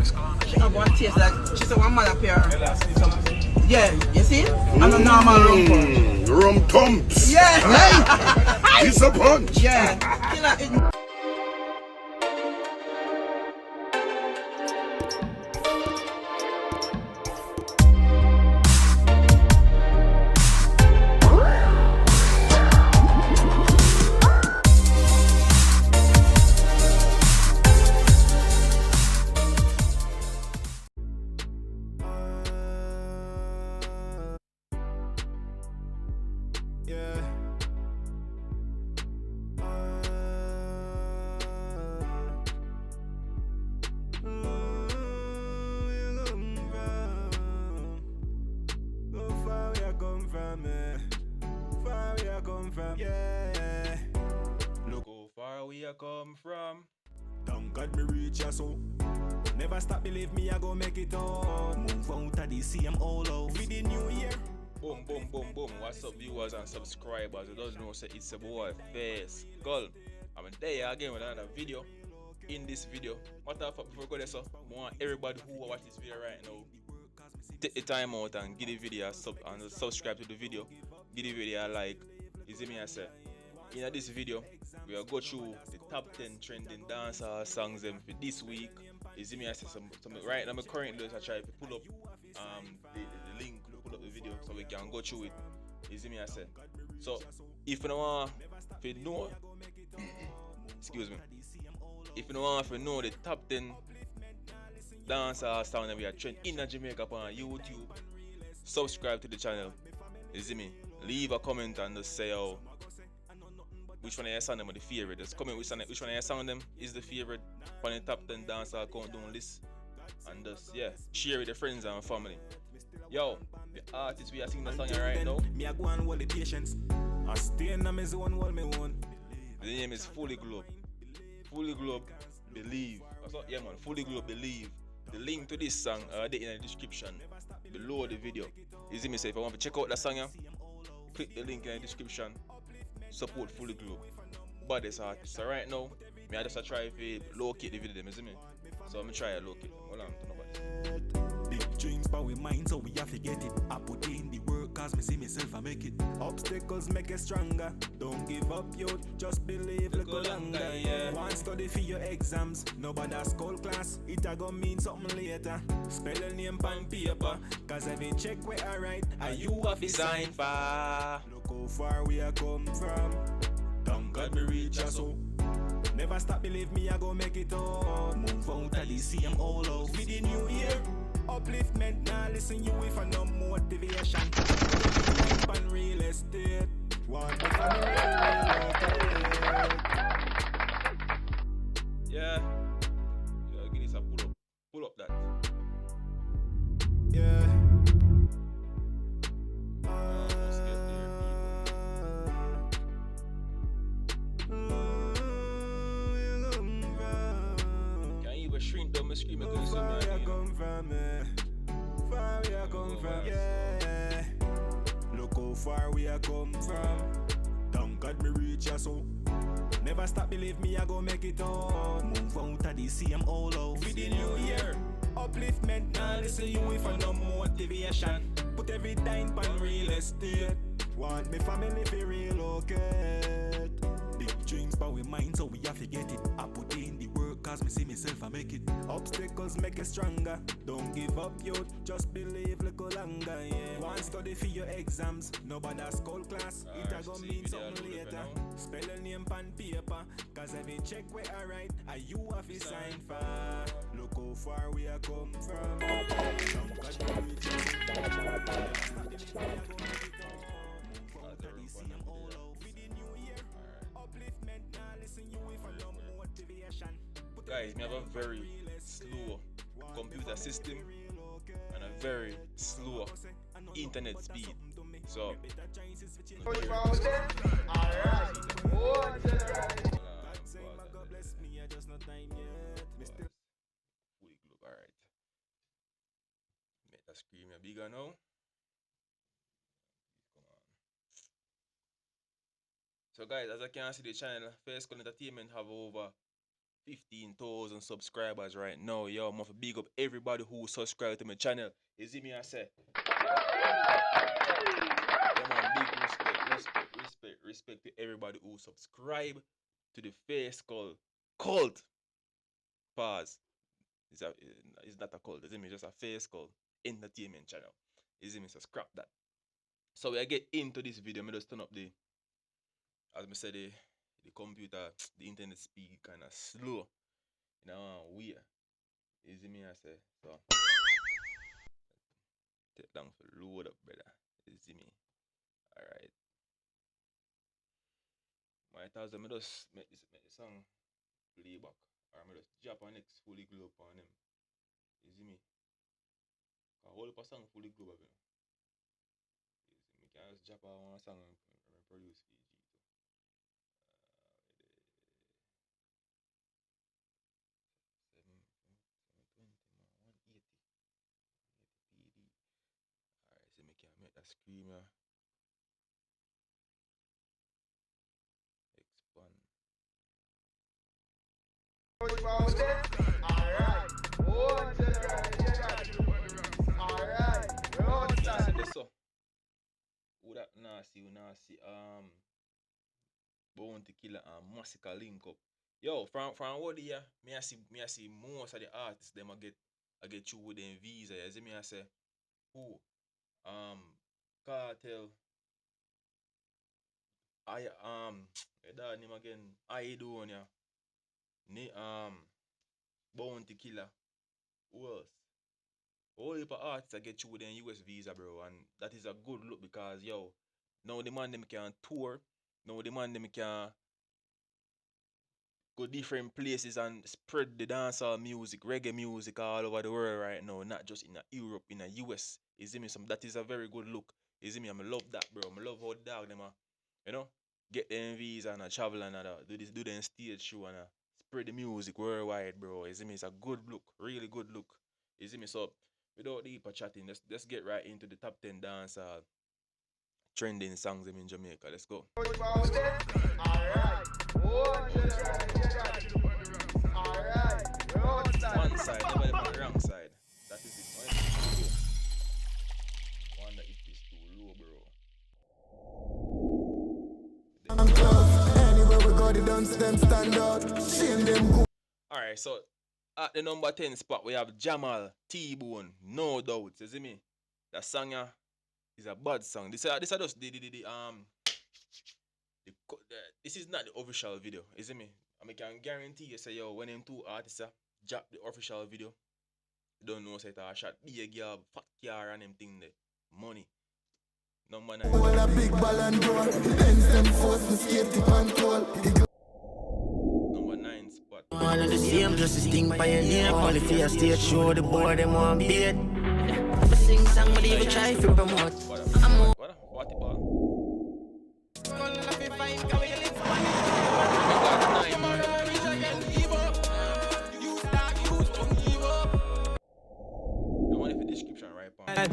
She have one taste like she said one man up here. Yeah, you see? I'm a normal rum punch. Rum thumps. Yeah. It's a punch. Yeah. Killer it. Yeah. Look how far we are come from. Don't God me reach ya so. Never stop, believe me, I go make it out. Move out of the sea, I'm all out. For the new year. Boom, boom, boom, boom. What's up, viewers and subscribers? You don't know, say it's a boy face. Girl, I'm there again with another video. In this video, what the fuck before we go there, so I want everybody who watch this video right now take the time out and give the video a subscribe to the video. Give the video a like. You see me, I say. In this video, we will go through the top 10 trending dancehall songs them for this week. You see me, I say some right now. I'm currently I try to pull up the link, pull up the video so we can go through it. You see me, I say. So if you don't want to know, excuse me, if you don't want to know the top 10 dancehall songs that we are trending in Jamaica on YouTube, subscribe to the channel. You see me? Leave a comment and just say which one of your song them are the favorite. Just comment which one of your song them is the favorite on the top 10 dancehall countdown list. And just share with your friends and family. Yo, the artist we are singing the song right now. Me a go and hold the patience. I stay in my zone, hold me one. The name is Fully Globe. Fully Globe, Believe. Yeah man, Fully Globe, Believe. The link to this song are in the description below the video. You see me, say if I want to check out that song, click the link in the description. Support Fully Globe. But this artist. So right now, I just try to locate the video them, you see me? So I'm gonna try to locate them. Hold on to nobody. Big dreams but we mind so we have to get it. I put in the work cause me see myself I make it. Obstacles make it stronger. Don't give up youth, just believe look longer. One study for your exams, nobody school class. It a go mean something later. Spell your name on paper, cause every check where I write, are you have to sign for. Look how far we are come from. Don't God me reach us so. Never stop, believe me, I go make it all. Move out of the sea, I'm all out. For the new year, upliftment, now listen you if I no motivation. On real estate, one Yeah, give this a pull up that. Yeah. Let's get there, people. Can't even shrink down my screen because you see me again. Far we are come from, yeah. Look how far we are come from. Don't God me reach ya so. Never stop, believe me, I go make it on. Move out of the sea, I'm all out. For the new year, upliftment, now listen you if I no motivation. Put every dime on real estate. Want me family to relocate. Big dreams but we mind so we have to get it. I put in the work cause me see myself I make it. Obstacles make it stronger. Don't give up youth, just believe look longer. One study for your exams, nobody school class. It a go mean something later. Spell your name on paper, cause every check where I write, are you have to sign for. Look how far we are come from. Guys, we have a very slow computer system and a very slow internet speed. So alright. Make that screen bigger now. Come on. So guys, as I can see the channel, First Call Entertainment have over 15,000 subscribers right now. Yo, I'm gonna big up everybody who subscribe to my channel. You see me, I say. Yeah, man, big respect to everybody who subscribe to the face called cult. Pause. It's not a cult. You see me, just a face called entertainment channel. You see me, so scrap that. So we get into this video. I just turn up as I said, the computer, the internet speed kind of slow. You know, weird. You see me, I say. So take down for load up, brother. You see me. Alright. My thoughts, I just make the song play back. Or I just drop on next fully glue up on him. You see me? A whole heap of song fully glue up, you know. You see me? Can just drop on one song and produce EG too. 180 PD. Alright, so me can make that screamer. Expand. So who that nasty, Bounty Killer and Massacre link up. Yo, from what the year, me I see most of the artists them I get you with them visa. You see me I say who? Cartel. That name again. I do Bounty Killer. Who else? All the artists I get you with them US visa, bro, and that is a good look because yo, now the man them can tour, now the man them can go different places and spread the dancehall music, reggae music all over the world right now, not just in Europe, in the US. You see me? That is a very good look. You see me? I love that, bro. I love how the dog them you know, get them visa and travel and do them stage show and spread the music worldwide, bro. You see me? It's a good look, really good look. You see me? So without deeper chatting, let's get right into the top 10 dancehall trending songs in Jamaica. Let's go. One side, never the wrong side. That is it. Wonder if it's too low, bro. Anywhere we go, the dance them stand out. Shame them. Alright, so at the number 10 spot we have Jamal T-Bone, no doubt. You see me? That song is a bad song. This is just this is not the official video. You see me? I can guarantee you say yo when them two artists drop the official video, you don't know say I shot be a girl, fat car and them thing there. Money. Number 9. Well, a big ball and door. Them force me skate to control. Number 9 spot. All of the same, just a sting by your name. All if you stay show the boy them want beat. I sing song, but even try to promote. What the ball?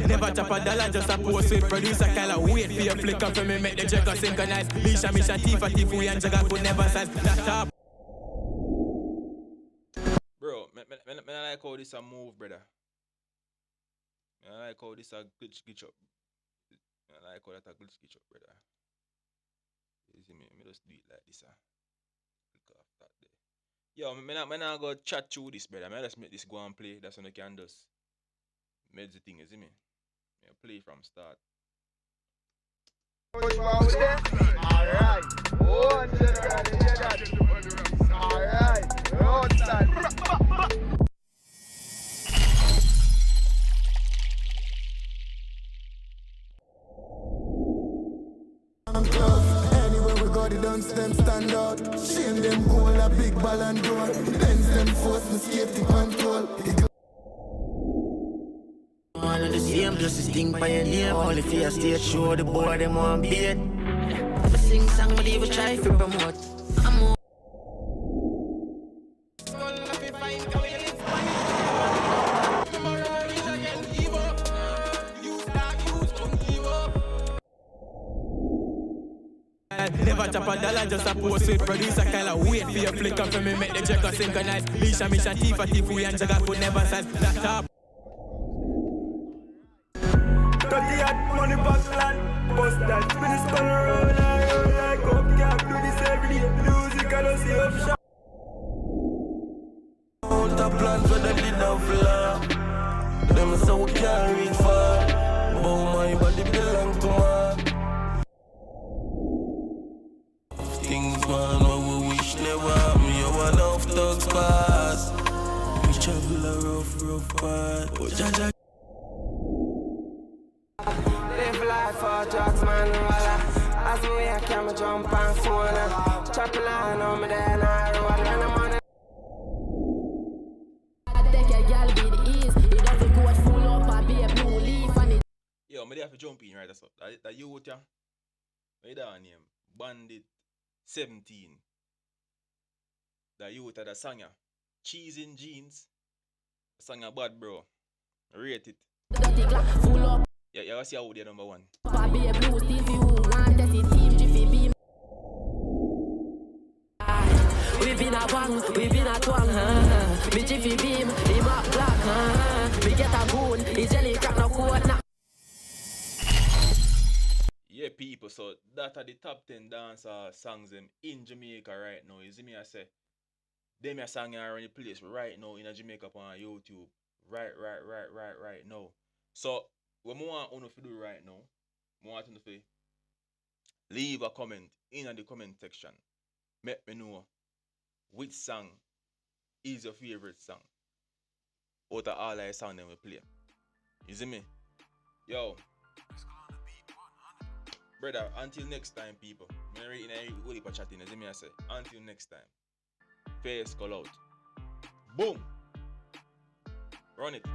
Never tap a dollar, just a post it. Producer kinda wait for your flicker for me, make the checker synchronize. Misha, thief, we and Jagga could never size. Bro, I like how this a move, brother. I like how this a glitch up. I like how that a glitch up, brother. You see me? Me just do it like this, click off that there. Yo, me not go chat through this, brother. Me just make this go and play. That's when I can just make the thing, you see me? Me play from start. Alright. Alright. Roadside. Anywhere we go, the dance them stand out. Shame them hold a big ball and door. Bends them force me skate to control. All of the same, just a sting by your name. All if you stay show the boy them want beat. I sing song, but even try to promote. I'm never chop a dollar, just a post it. Producer kinda wait for your flicker for me make the checker synchronize. Misha, Misha, Tifa, Tifu, and Jaga could never size. That top. 30 hot money back land. Bust that spin is gonna roll like up. Can't do this every day. Music I don't see option. Out a plan for the lead of fly. Them so we can't reach far. But my body belong to man. Things man what we wish never happen. You want off thugs pass. We travel a rough path. Oh Jaja. Live life for drugs, man, voila. As we I can jump and phone. Chop a line on me then I roll. When I'm on take a gal be the ease. It doesn't go full up and be a blue leaf and it. Yo, me have to jump in right, that's up. That youth, yeah. What that name? Bandit 17. The youth of the song, yeah. Cheese in jeans. The song bad, bro. Rate it. Dirty clock full up. Yeah, you see how they're number one. And be a blue steve you want to see team Jiffy beam. We been a bang, we been a twang, Me Jiffy beam, he mark black, We get a goon, he jelly crack no code now. Yeah, people, so that are the top 10 dancer songs them in Jamaica right now. You see me, I say, them a song are in the place right now in Jamaica on YouTube. Right now. So, what I want you to do right now, I want you to leave a comment in the comment section. Let me know which song is your favorite song out of all the songs that we play. You see me? Yo. Brother, until next time, people. I'm reading a whole chatting. You see me? I say, until next time. Face call out. Boom. Run it.